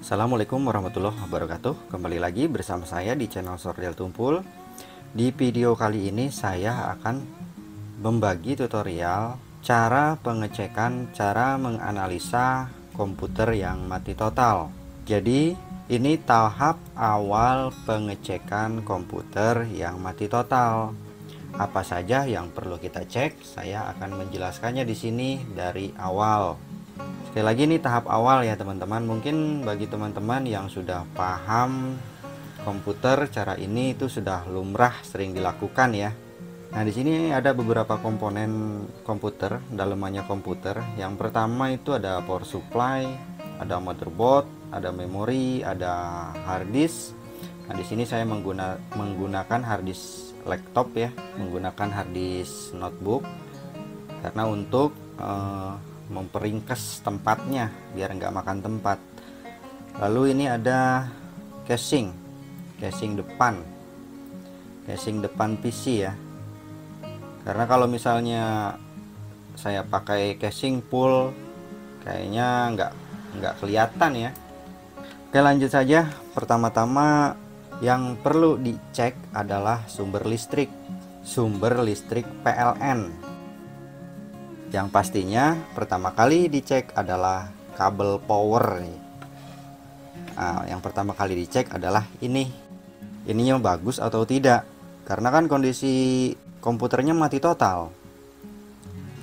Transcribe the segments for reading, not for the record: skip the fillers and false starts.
Assalamualaikum warahmatullahi wabarakatuh. Kembali lagi bersama saya di channel Sordel Tumpul. Di video kali ini saya akan membagi tutorial cara pengecekan, cara menganalisa komputer yang mati total. Jadi ini tahap awal pengecekan komputer yang mati total. Apa saja yang perlu kita cek? Saya akan menjelaskannya di sini dari awal. Sekali lagi ini tahap awal ya teman-teman. Mungkin bagi teman-teman yang sudah paham komputer, cara ini itu sudah lumrah, sering dilakukan ya. Nah, di sini ada beberapa komponen komputer, dalemannya komputer. Yang pertama itu ada power supply, ada motherboard, ada memori, ada hard disk. Nah, di sini saya menggunakan hard disk laptop ya, menggunakan hard disk notebook karena untuk memperingkas tempatnya biar nggak makan tempat. Lalu ini ada casing depan PC ya, karena kalau misalnya saya pakai casing full kayaknya nggak kelihatan ya. Oke, lanjut saja. Pertama-tama yang perlu dicek adalah sumber listrik PLN. Yang pastinya pertama kali dicek adalah kabel power nih. Nah, yang pertama kali dicek adalah ininya bagus atau tidak, karena kan kondisi komputernya mati total.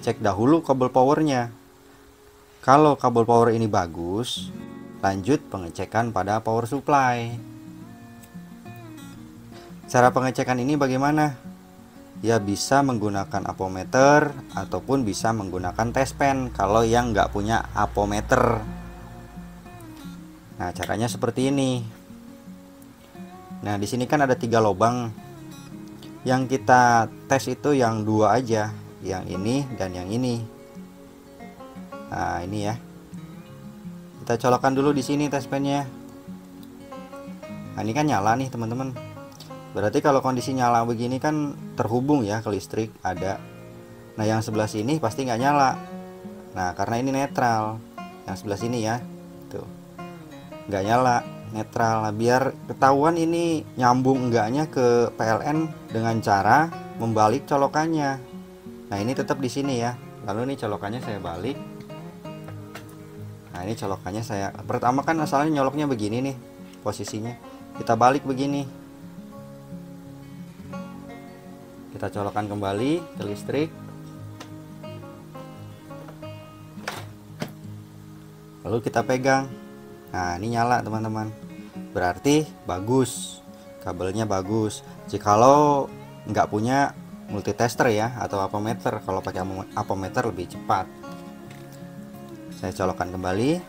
Cek dahulu kabel powernya. Kalau kabel power ini bagus, lanjut pengecekan pada power supply. Cara pengecekan ini bagaimana? Ya, bisa menggunakan apometer ataupun bisa menggunakan test pen kalau yang nggak punya apometer. Nah, caranya seperti ini. Nah, di sini kan ada 3 lubang. Yang kita tes itu yang 2 aja, yang ini dan yang ini. Nah, ini ya. Kita colokkan dulu di sini test pennya. Nah, ini kan nyala nih, teman-teman. Berarti kalau kondisi nyala begini kan terhubung ya ke listrik, ada. Nah, yang sebelah sini pasti nggak nyala. Nah, karena ini netral. Yang sebelah sini ya, tuh nggak nyala, netral. Nah, biar ketahuan ini nyambung enggaknya ke PLN dengan cara membalik colokannya. Nah, ini tetap di sini ya. Lalu ini colokannya saya balik. Nah, ini colokannya saya pertama kan asalnya nyoloknya begini nih posisinya. Kita balik begini. Kita colokkan kembali ke listrik. Lalu kita pegang. Nah, ini nyala teman-teman. Berarti bagus. Kabelnya bagus. Jikalau nggak punya multitester ya atau apometer, kalau pakai apometer lebih cepat. Saya colokkan kembali.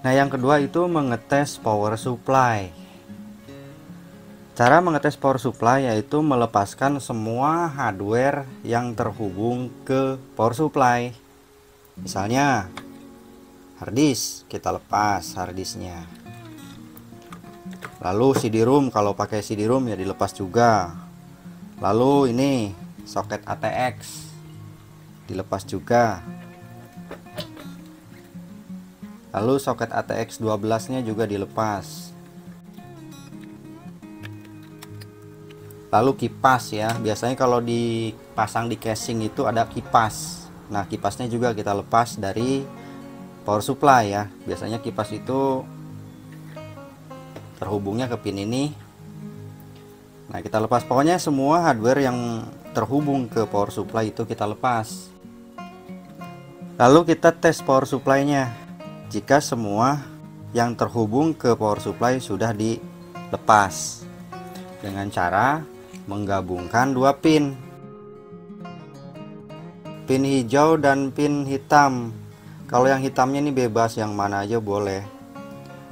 Nah, yang kedua itu mengetes power supply. Cara mengetes power supply yaitu melepaskan semua hardware yang terhubung ke power supply. Misalnya hard disk, kita lepas hard disknya. Lalu CD-ROM, kalau pakai CD-ROM ya dilepas juga. Lalu ini soket ATX dilepas juga. Lalu soket ATX 12 nya juga dilepas. Lalu kipas ya, biasanya kalau dipasang di casing itu ada kipas. Nah, kipasnya juga kita lepas dari power supply ya. Biasanya kipas itu terhubungnya ke pin ini. Nah, kita lepas. Pokoknya semua hardware yang terhubung ke power supply itu kita lepas. Lalu kita tes power supply-nya. Jika semua yang terhubung ke power supply sudah dilepas dengan cara menggabungkan 2 pin hijau dan pin hitam. Kalau yang hitamnya ini bebas, yang mana aja boleh,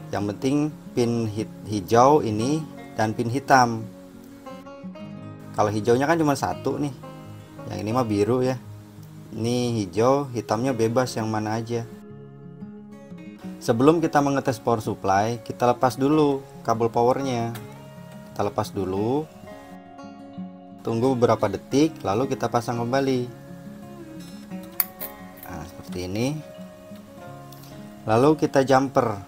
yang penting pin hijau ini dan pin hitam. Kalau hijaunya kan cuma 1 nih, yang ini mah biru ya. Ini hijau, hitamnya bebas, yang mana aja. Sebelum kita mengetes power supply, kita lepas dulu kabel powernya. Kita lepas dulu, tunggu beberapa detik, lalu kita pasang kembali. Nah, seperti ini. Lalu kita jumper.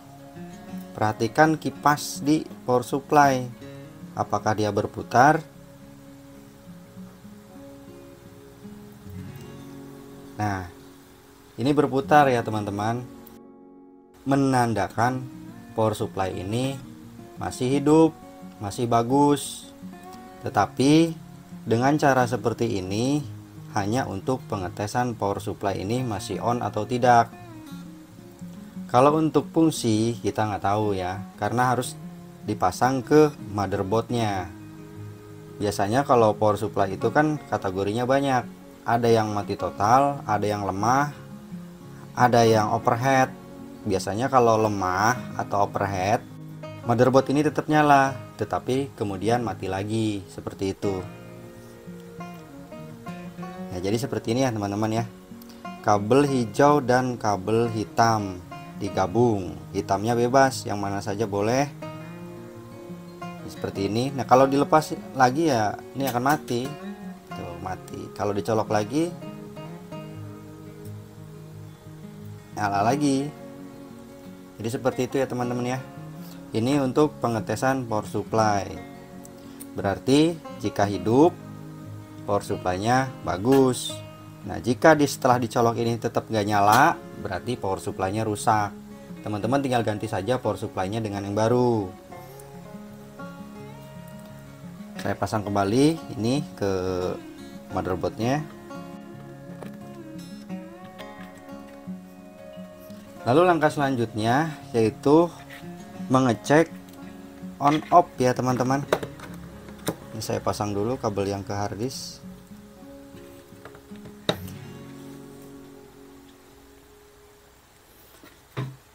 Perhatikan kipas di power supply, apakah dia berputar. Nah, ini berputar ya teman-teman, menandakan power supply ini masih hidup, masih bagus. Tetapi dengan cara seperti ini hanya untuk pengetesan power supply ini masih on atau tidak. Kalau untuk fungsi kita nggak tahu ya, karena harus dipasang ke motherboardnya. Biasanya kalau power supply itu kan kategorinya banyak. Ada yang mati total, ada yang lemah, ada yang overhead. Biasanya kalau lemah atau overhead, motherboard ini tetap nyala, tetapi kemudian mati lagi, seperti itu. Nah, jadi seperti ini ya teman-teman ya. Kabel hijau dan kabel hitam digabung, hitamnya bebas, yang mana saja boleh. Seperti ini. Nah, kalau dilepas lagi ya ini akan mati. Tuh, mati. Kalau dicolok lagi nyala lagi. Jadi seperti itu ya teman-teman ya. Ini untuk pengetesan power supply. Berarti jika hidup, power supply-nya bagus. Nah, jika setelah dicolok ini tetap nggak nyala, berarti power supply-nya rusak. Teman-teman tinggal ganti saja power supply-nya dengan yang baru. Saya pasang kembali ini ke motherboard-nya. Lalu langkah selanjutnya yaitu mengecek on off ya teman-teman. Ini saya pasang dulu kabel yang ke harddisk.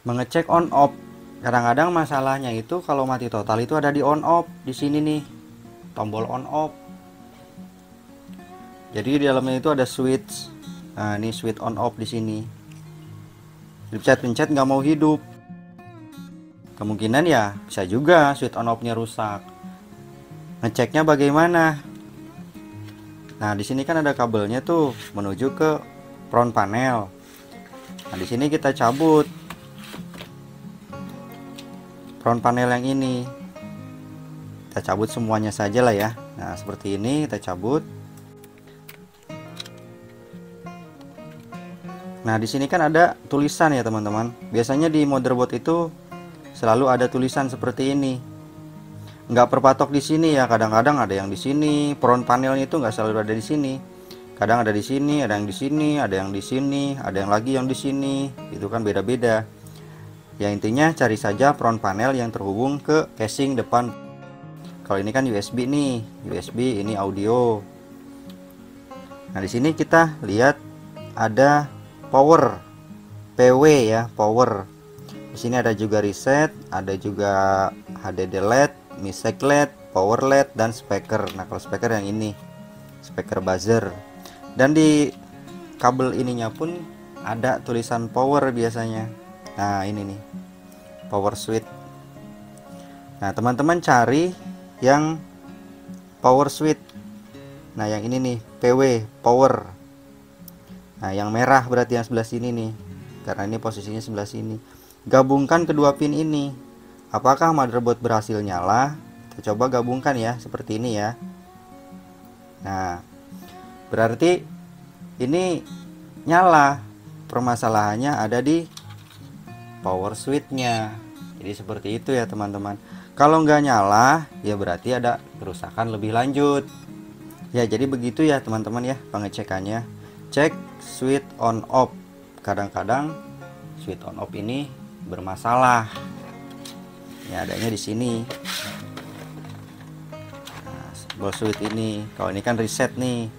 Mengecek on off. Kadang-kadang masalahnya itu kalau mati total itu ada di on off di sini nih, tombol on off. Jadi di dalamnya itu ada switch. Nah, ini switch on off di sini. Dipencet-pencet nggak mau hidup. Kemungkinan ya bisa juga switch on off-nya rusak. Ngeceknya bagaimana? Nah, di sini kan ada kabelnya tuh menuju ke front panel. Nah, di sini kita cabut front panel yang ini. Kita cabut semuanya saja lah ya. Nah, seperti ini kita cabut. Nah, di sini kan ada tulisan ya teman-teman. Biasanya di motherboard itu selalu ada tulisan seperti ini. Nggak berpatok di sini ya. Kadang-kadang ada yang di sini. Front panelnya itu nggak selalu ada di sini. Kadang ada di sini, ada yang di sini, ada yang di sini, ada yang lagi yang di sini. Itu kan beda-beda. Ya, intinya cari saja front panel yang terhubung ke casing depan. Kalau ini kan USB nih, USB ini audio. Nah, di sini kita lihat ada power, PW ya, power. Di sini ada juga reset, ada juga HDD LED, MISC LED, power LED dan speaker. Nah, kalau speaker yang ini, speaker buzzer. Dan di kabel ininya pun ada tulisan power biasanya. Nah, ini nih power switch. Nah, teman-teman cari yang power switch. Nah, yang ini nih PW, power. Nah, yang merah berarti yang sebelah sini nih, karena ini posisinya sebelah sini. Gabungkan kedua pin ini. Apakah motherboard berhasil nyala? Kita coba gabungkan ya, seperti ini ya. Nah, berarti ini nyala. Permasalahannya ada di power switch-nya. Jadi seperti itu ya teman-teman. Kalau nggak nyala ya berarti ada kerusakan lebih lanjut. Ya, jadi begitu ya teman-teman ya pengecekannya. Cek switch on off. Kadang-kadang switch on off ini bermasalah. Ya, adanya di sini. Nah, switch ini. Kalau ini kan reset nih.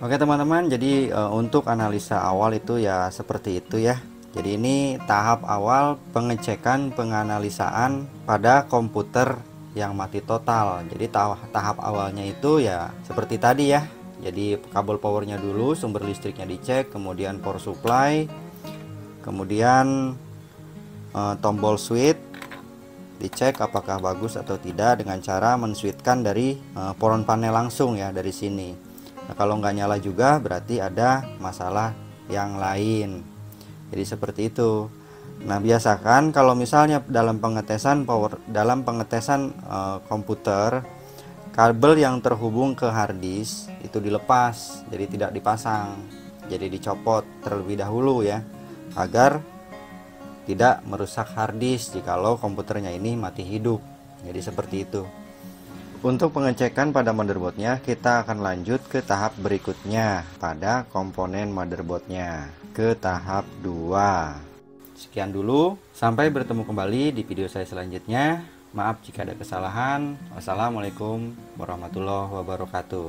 Oke teman-teman, jadi untuk analisa awal itu ya seperti itu ya. Jadi ini tahap awal pengecekan penganalisaan pada komputer yang mati total. Jadi tahap awalnya itu ya seperti tadi ya. Jadi kabel powernya dulu, sumber listriknya dicek, kemudian power supply, kemudian tombol switch dicek apakah bagus atau tidak dengan cara menswitchkan dari front panel langsung ya dari sini. Nah, kalau nggak nyala juga berarti ada masalah yang lain. Jadi seperti itu. Nah, biasakan kalau misalnya dalam pengetesan komputer, kabel yang terhubung ke harddisk itu dilepas, jadi tidak dipasang. Jadi dicopot terlebih dahulu ya, agar tidak merusak harddisk jikalau komputernya ini mati hidup. Jadi seperti itu. Untuk pengecekan pada motherboardnya, kita akan lanjut ke tahap berikutnya pada komponen motherboardnya, ke tahap 2. Sekian dulu, sampai bertemu kembali di video saya selanjutnya. Maaf jika ada kesalahan. Wassalamualaikum warahmatullahi wabarakatuh.